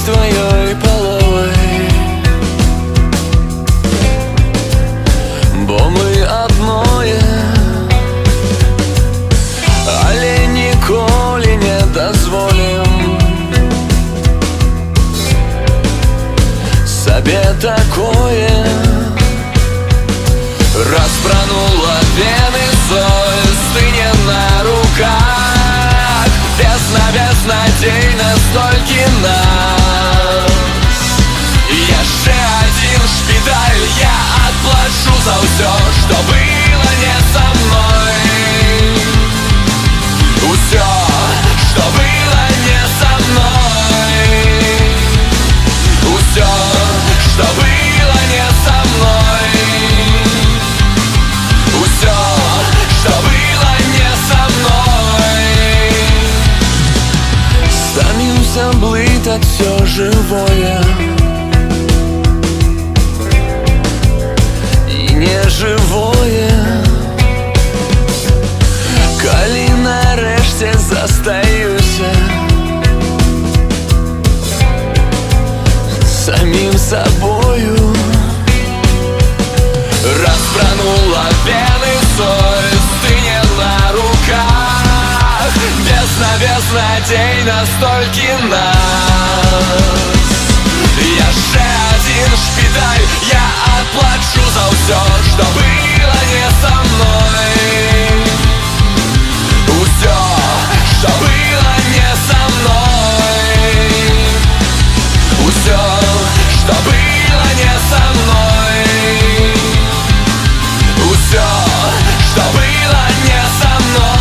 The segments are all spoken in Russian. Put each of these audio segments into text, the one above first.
твоей половой, бо мы одное, але ніколі не дозволим себе такое. Распранула вены совесть, ты не на руках. Безнадейно стольки нас. Яшчэ один шпиталь, я отплачу за ўсё, что было не со мной. Усё, что было не со мной. Усё, что было не со мной. Усё, что было не со мной. Стаміўся блытаць всё живое и неживое. Калі нарэшце застаюся самим собою. Распранула вены совесть, ты не на руках. Безнадейно стольки нас. Яшчэ один шпиталь, я отплачу за ўсё, что было не со мной. Усё, что было не со мной. Усё, что было не со мной. Усё, что было не со мной.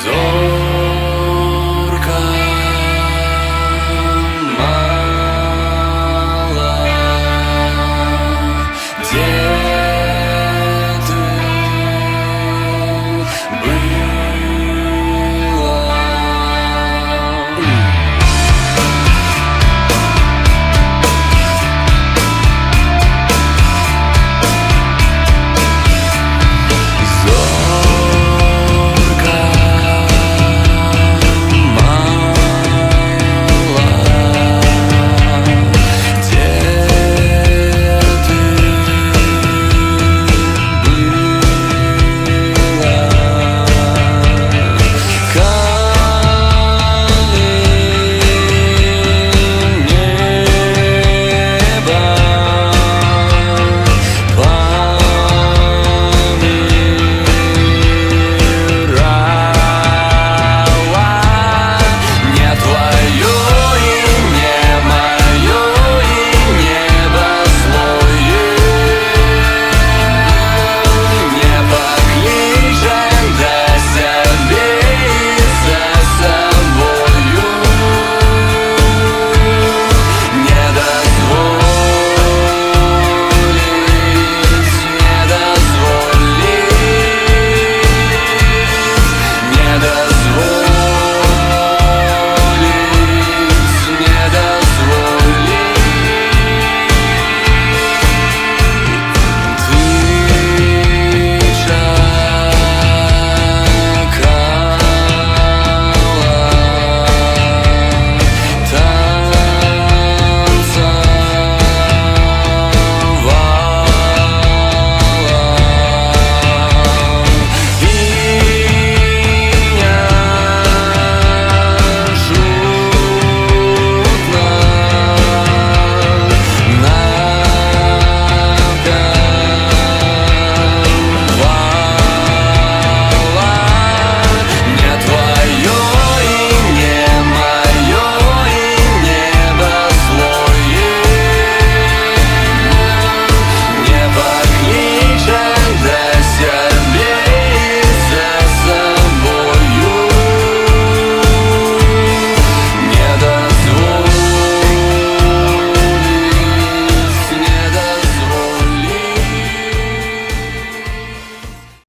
Зор